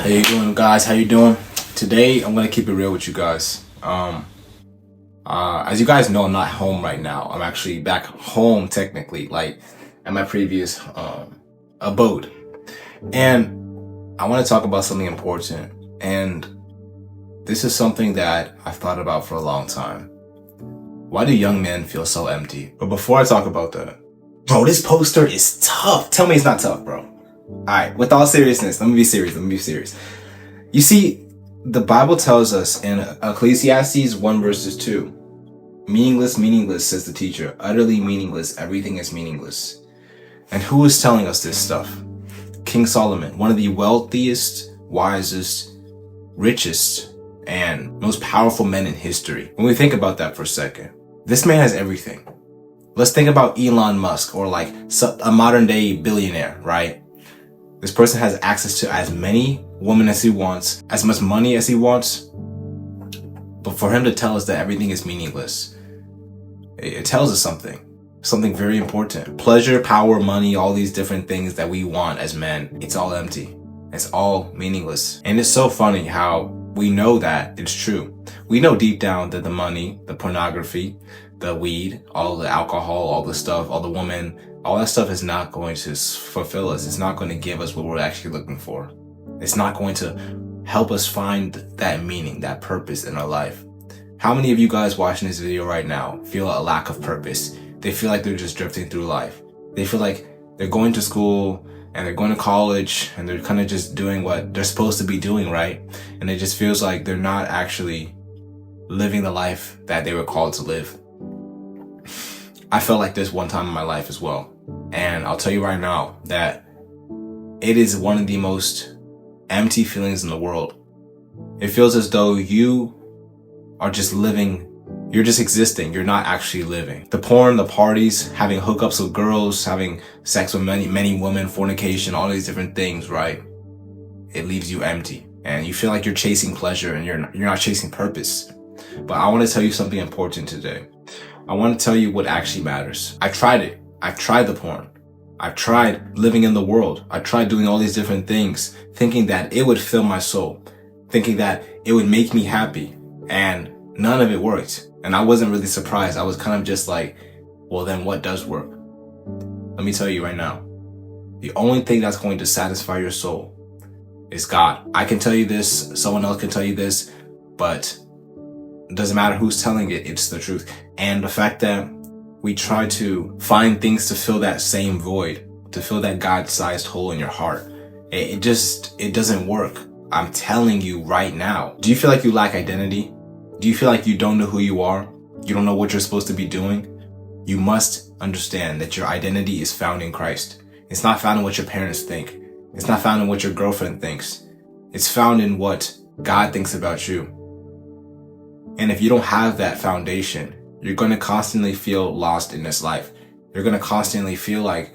How you doing, guys? How you doing? Today, I'm gonna keep it real with you guys. As you guys know, I'm not home right now. I'm actually back home, technically, like at my previous abode. And I want to talk about something important. And this is something that I've thought about for a long time. Why do young men feel so empty? But before I talk about that, bro, this poster is tough. Tell me it's not tough, bro. Alright, with all seriousness, let me be serious. You see, the Bible tells us in Ecclesiastes 1 verses 2, meaningless, says the teacher, utterly meaningless, everything is meaningless. And who is telling us this stuff? King Solomon, one of the wealthiest, wisest, richest, and most powerful men in history. When we think about that for a second, this man has everything. Let's think about Elon Musk, or like a modern day billionaire, right? This person has access to as many women as he wants, as much money as he wants. But for him to tell us that everything is meaningless, it tells us something very important. Pleasure, power, money, all these different things that we want as men, it's all empty. It's all meaningless. And it's so funny how we know that it's true. We know deep down that the money, the pornography, the weed, all the alcohol, all the stuff, all the women, all that stuff is not going to fulfill us. It's not going to give us what we're actually looking for. It's not going to help us find that meaning, that purpose in our life. How many of you guys watching this video right now feel a lack of purpose? They feel like they're just drifting through life. They feel like they're going to school and they're going to college and they're kind of just doing what they're supposed to be doing, right? And it just feels like they're not actually living the life that they were called to live. I felt like this one time in my life as well. And I'll tell you right now that it is one of the most empty feelings in the world. It feels as though you are just living, you're just existing, you're not actually living. The porn, the parties, having hookups with girls, having sex with many women, fornication, all these different things, right? It leaves you empty. And you feel like you're chasing pleasure and you're not chasing purpose. But I want to tell you something important today. I want to tell you what actually matters. I tried it. I've tried the porn. I've tried living in the world. I tried doing all these different things, thinking that it would fill my soul, thinking that it would make me happy, and none of it worked. And I wasn't really surprised. I was kind of just like, well, then what does work? Let me tell you right now, the only thing that's going to satisfy your soul is God. I can tell you this, someone else can tell you this, but it doesn't matter who's telling it, it's the truth. And the fact that we try to find things to fill that same void, to fill that God-sized hole in your heart, it doesn't work. I'm telling you right now. Do you feel like you lack identity? Do you feel like you don't know who you are? You don't know what you're supposed to be doing? You must understand that your identity is found in Christ. It's not found in what your parents think. It's not found in what your girlfriend thinks. It's found in what God thinks about you. And if you don't have that foundation, you're going to constantly feel lost in this life. You're going to constantly feel like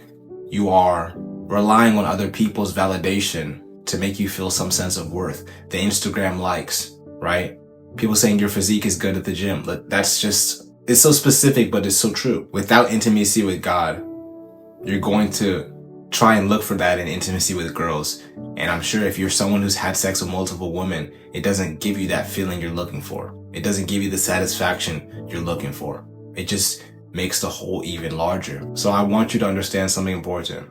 you are relying on other people's validation to make you feel some sense of worth. The Instagram likes, right? People saying your physique is good at the gym. That's just, it's so specific, but it's so true. Without intimacy with God, you're going to try and look for that in intimacy with girls. And I'm sure if you're someone who's had sex with multiple women, it doesn't give you that feeling you're looking for. It doesn't give you the satisfaction you're looking for. It just makes the hole even larger. So I want you to understand something important.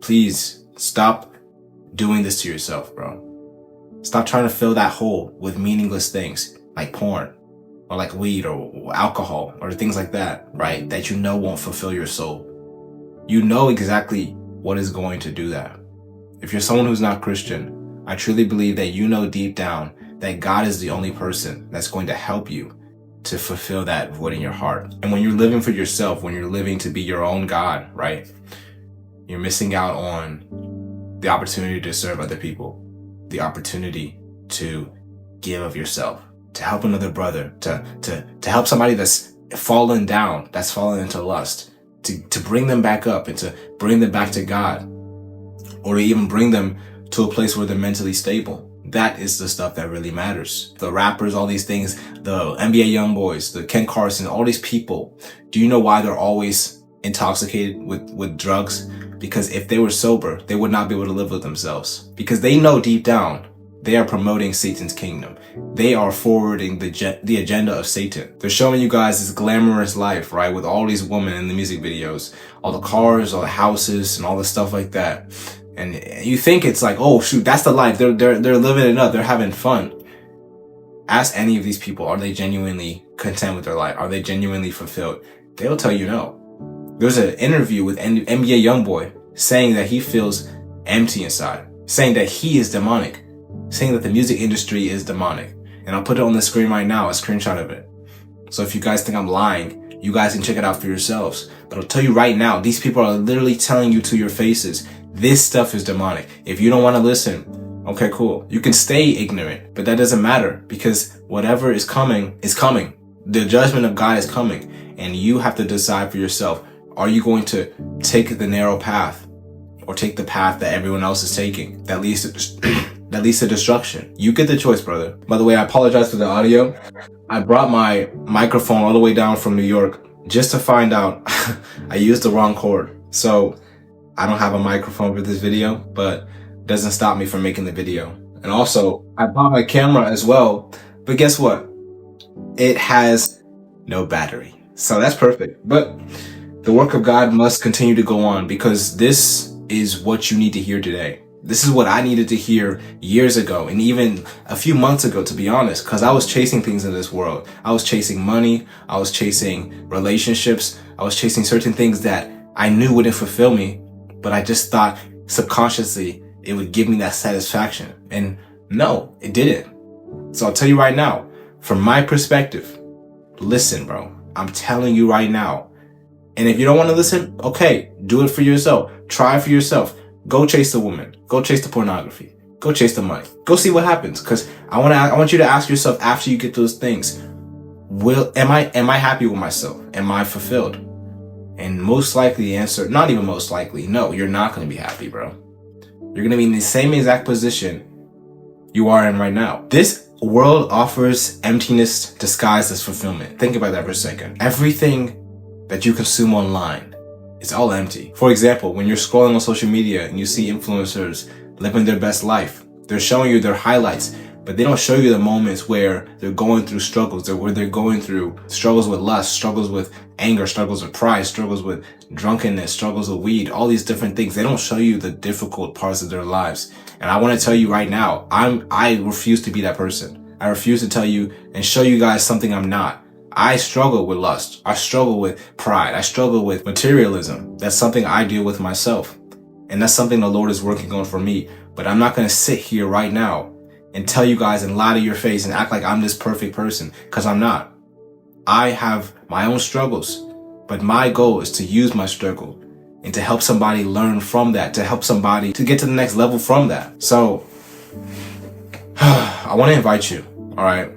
Please stop doing this to yourself, bro. Stop trying to fill that hole with meaningless things like porn or like weed or alcohol or things like that, right? That you know won't fulfill your soul. You know exactly what is going to do that. If you're someone who's not Christian, I truly believe that you know deep down that God is the only person that's going to help you to fulfill that void in your heart. And when you're living for yourself, when you're living to be your own God, right? You're missing out on the opportunity to serve other people, the opportunity to give of yourself, to help another brother, to help somebody that's fallen down, that's fallen into lust, to bring them back up and to bring them back to God, or to even bring them to a place where they're mentally stable. That is the stuff that really matters. The rappers, all these things, the NBA young boys, the Ken Carson, all these people, do you know why they're always intoxicated with drugs? Because if they were sober, they would not be able to live with themselves. Because they know deep down they are promoting Satan's kingdom. They are forwarding the agenda of Satan. They're showing you guys this glamorous life, right? With all these women in the music videos, all the cars, all the houses, and all the stuff like that. And you think it's like, oh shoot, that's the life. They're living it up. They're having fun. Ask any of these people, are they genuinely content with their life? Are they genuinely fulfilled? They'll tell you no. There's an interview with NBA YoungBoy saying that he feels empty inside, saying that he is demonic, saying that the music industry is demonic. And I'll put it on the screen right now, a screenshot of it. So if you guys think I'm lying, you guys can check it out for yourselves. But I'll tell you right now, these people are literally telling you to your faces, this stuff is demonic. If you don't want to listen, okay, cool. You can stay ignorant, but that doesn't matter because whatever is coming is coming. The judgment of God is coming, and you have to decide for yourself. Are you going to take the narrow path or take the path that everyone else is taking that leads to destruction? You get the choice, brother. By the way, I apologize for the audio. I brought my microphone all the way down from New York just to find out I used the wrong cord. So I don't have a microphone for this video, but it doesn't stop me from making the video. And also, I bought my camera as well, but guess what? It has no battery. So that's perfect. But the work of God must continue to go on because this is what you need to hear today. This is what I needed to hear years ago and even a few months ago, to be honest, because I was chasing things in this world. I was chasing money. I was chasing relationships. I was chasing certain things that I knew wouldn't fulfill me, but I just thought subconsciously it would give me that satisfaction. And no, it didn't. So I'll tell you right now, from my perspective, listen, bro. I'm telling you right now. And if you don't want to listen, okay, do it for yourself. Try it for yourself. Go chase the woman. Go chase the pornography. Go chase the money. Go see what happens. Because I want you to ask yourself after you get those things, am I happy with myself? Am I fulfilled? And most likely the answer, not even most likely, no, you're not going to be happy, bro. You're going to be in the same exact position you are in right now. This world offers emptiness disguised as fulfillment. Think about that for a second. Everything that you consume online, it's all empty. For example, when you're scrolling on social media and you see influencers living their best life, they're showing you their highlights, but they don't show you the moments where they're going through struggles, or where they're going through struggles with lust, struggles with anger, struggles with pride, struggles with drunkenness, struggles with weed, all these different things. They don't show you the difficult parts of their lives. And I want to tell you right now, I refuse to be that person. I refuse to tell you and show you guys something I'm not. I struggle with lust. I struggle with pride. I struggle with materialism. That's something I deal with myself. And that's something the Lord is working on for me. But I'm not going to sit here right now and tell you guys and lie to your face and act like I'm this perfect person, because I'm not. I have my own struggles, but my goal is to use my struggle and to help somebody learn from that, to help somebody to get to the next level from that. So I want to invite you, all right?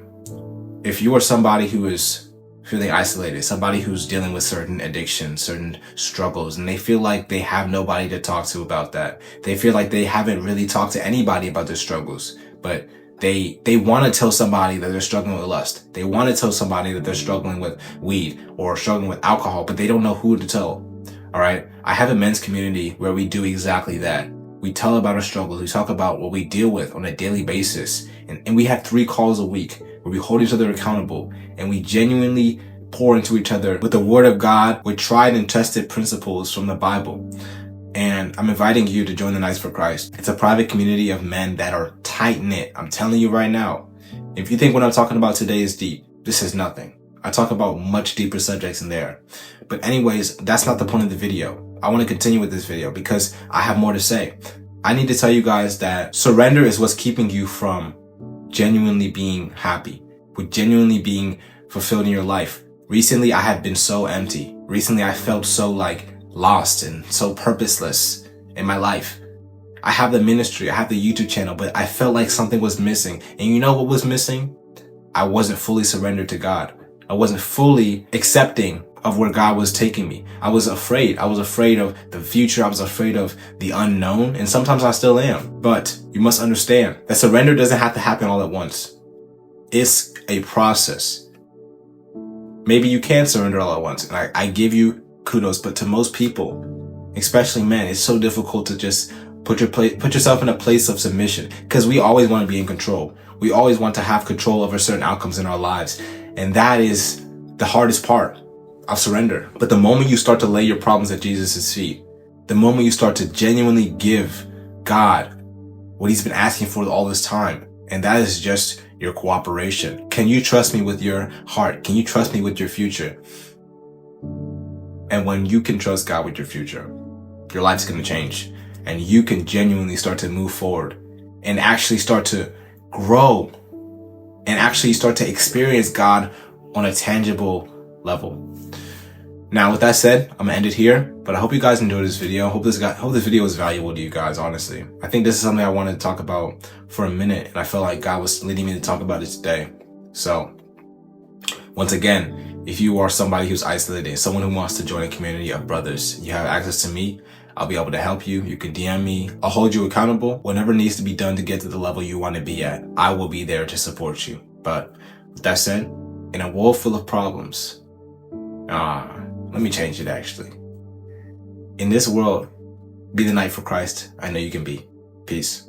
If you are somebody who is feeling isolated, somebody who's dealing with certain addictions, certain struggles, and they feel like they have nobody to talk to about that. They feel like they haven't really talked to anybody about their struggles, but they want to tell somebody that they're struggling with lust. They want to tell somebody that they're struggling with weed or struggling with alcohol, but they don't know who to tell. All right. I have a men's community where we do exactly that. We tell about our struggles. We talk about what we deal with on a daily basis. And we have 3 calls a week where we hold each other accountable and we genuinely pour into each other with the word of God, with tried and tested principles from the Bible. And I'm inviting you to join the Knights for Christ. It's a private community of men that are tight knit. I'm telling you right now, if you think what I'm talking about today is deep, this is nothing. I talk about much deeper subjects in there. But anyways, that's not the point of the video. I want to continue with this video because I have more to say. I need to tell you guys that surrender is what's keeping you from genuinely being happy, with genuinely being fulfilled in your life. Recently, I have been so empty. Recently, I felt so lost and so purposeless in my life. I have the ministry, I have the YouTube channel, but I felt like something was missing. And you know what was missing? I wasn't fully surrendered to God. I wasn't fully accepting of where God was taking me. I was afraid. I was afraid of the future. I was afraid of the unknown. And sometimes I still am. But you must understand that surrender doesn't have to happen all at once. It's a process. Maybe you can surrender all at once. And I give you kudos, but to most people, especially men, it's so difficult to just Put yourself in a place of submission, because we always want to be in control. We always want to have control over certain outcomes in our lives. And that is the hardest part of surrender. But the moment you start to lay your problems at Jesus' feet, the moment you start to genuinely give God what he's been asking for all this time, and that is just your cooperation. Can you trust me with your heart? Can you trust me with your future? And when you can trust God with your future, your life's going to change, and you can genuinely start to move forward and actually start to grow and actually start to experience God on a tangible level. Now, with that said, I'm gonna end it here, but I hope you guys enjoyed this video. Hope this video was valuable to you guys, honestly. I think this is something I wanted to talk about for a minute, and I felt like God was leading me to talk about it today. So, once again, if you are somebody who's isolated, someone who wants to join a community of brothers, you have access to me. I'll be able to help you. You can DM me. I'll hold you accountable. Whatever needs to be done to get to the level you want to be at, I will be there to support you. But with that said, in a world full of problems, let me change it actually. In this world, be the knight for Christ I know you can be. Peace.